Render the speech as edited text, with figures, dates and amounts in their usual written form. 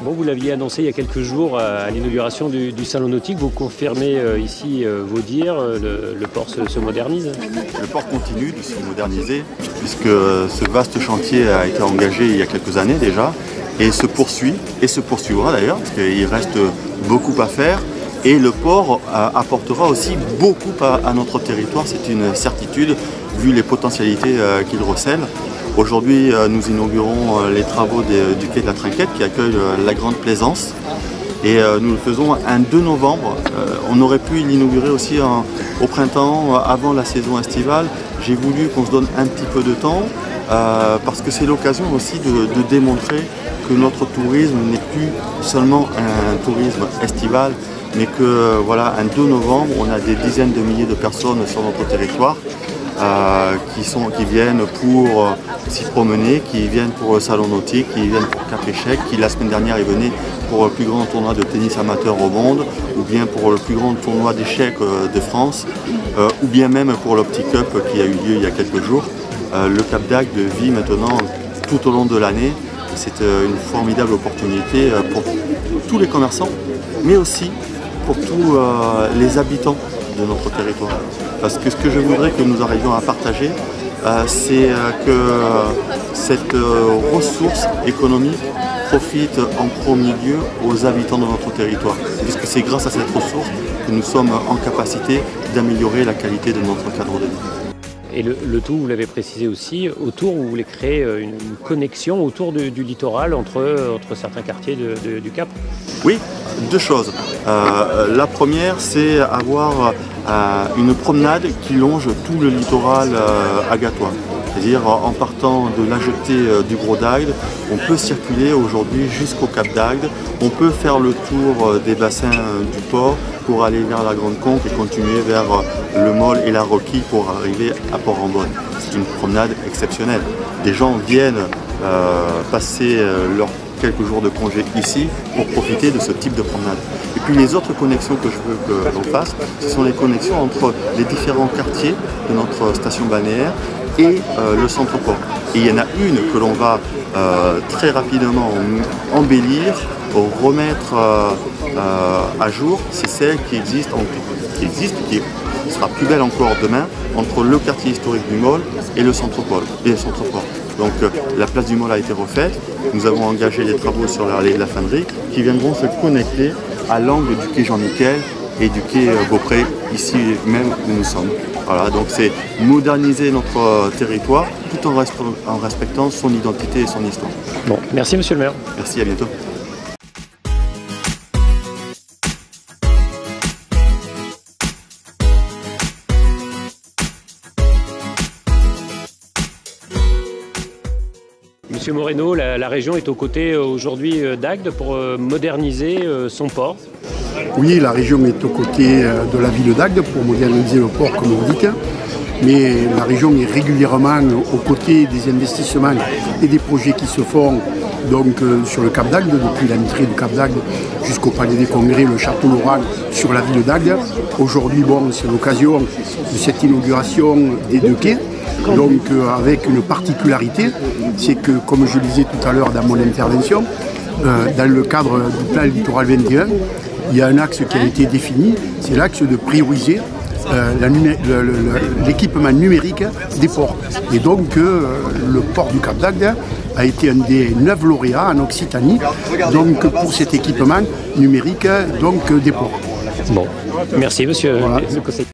Bon, vous l'aviez annoncé il y a quelques jours à l'inauguration du salon nautique. Vous confirmez ici vos dires, le port se modernise? Le port continue de se moderniser puisque ce vaste chantier a été engagé il y a quelques années déjà et se poursuit et se poursuivra d'ailleurs parce qu'il reste beaucoup à faire et le port apportera aussi beaucoup à notre territoire, c'est une certitude vu les potentialités qu'il recèle. Aujourd'hui, nous inaugurons les travaux du quai de la Trinquette qui accueille la Grande Plaisance et nous le faisons un 2 novembre. On aurait pu l'inaugurer aussi au printemps, avant la saison estivale. J'ai voulu qu'on se donne un petit peu de temps parce que c'est l'occasion aussi de démontrer que notre tourisme n'est plus seulement un tourisme estival, mais que voilà, un 2 novembre, on a des dizaines de milliers de personnes sur notre territoire. Qui viennent pour s'y promener, qui viennent pour le salon nautique, qui viennent pour Cap Échec, qui la semaine dernière est venu pour le plus grand tournoi de tennis amateur au monde, ou bien pour le plus grand tournoi d'échecs de France, ou bien même pour l'Opti Cup qui a eu lieu il y a quelques jours. Le Cap d'Agde vit maintenant tout au long de l'année. C'est une formidable opportunité pour tous les commerçants, mais aussi pour tous les habitants de notre territoire. Parce que ce que je voudrais que nous arrivions à partager, c'est que cette ressource économique profite en premier lieu aux habitants de notre territoire. Puisque c'est grâce à cette ressource que nous sommes en capacité d'améliorer la qualité de notre cadre de vie. Et le tout, vous l'avez précisé aussi, autour, vous voulez créer une connexion autour du littoral entre certains quartiers du Cap? Oui, deux choses. La première, c'est avoir une promenade qui longe tout le littoral agatois. C'est-à-dire en partant de la jetée du Gros d'Agde, on peut circuler aujourd'hui jusqu'au Cap d'Agde, on peut faire le tour des bassins du port pour aller vers la Grande Conque et continuer vers le Môle et la Roquille pour arriver à Port-en-Beaune. C'est une promenade exceptionnelle. Des gens viennent passer leurs quelques jours de congé ici pour profiter de ce type de promenade. Et puis les autres connexions que je veux que l'on fasse, ce sont les connexions entre les différents quartiers de notre station balnéaire et le centre-port. Et il y en a une que l'on va très rapidement embellir, remettre à jour, c'est celle qui qui sera plus belle encore demain, entre le quartier historique du Môle et le centre-port. Donc la place du Môle a été refaite, nous avons engagé des travaux sur l'allée de la Fannerie qui viendront se connecter à l'angle du quai Jean-Michel et du quai Beaupré, ici même où nous sommes. Voilà, donc c'est moderniser notre territoire tout en respectant son identité et son histoire. Bon, merci monsieur le maire. Merci, à bientôt. Monsieur Moreno, la région est aux côtés aujourd'hui d'Agde pour moderniser son port. Oui, la région est aux côtés de la ville d'Agde pour moderniser le port, comme vous dites. Mais la région est régulièrement aux côtés des investissements et des projets qui se font donc, sur le Cap d'Agde, depuis l'entrée du Cap d'Agde jusqu'au Palais des Congrès, le Château Laurent sur la ville d'Agde. Aujourd'hui, bon, c'est l'occasion de cette inauguration des deux quais. Donc avec une particularité, c'est que, comme je le disais tout à l'heure dans mon intervention, dans le cadre du plan littoral 21, il y a un axe qui a été défini, c'est l'axe de prioriser l'équipement numérique des ports. Et donc le port du Cap d'Agde a été un des 9 lauréats en Occitanie donc, pour cet équipement numérique donc, des ports. Bon, merci monsieur le conseiller.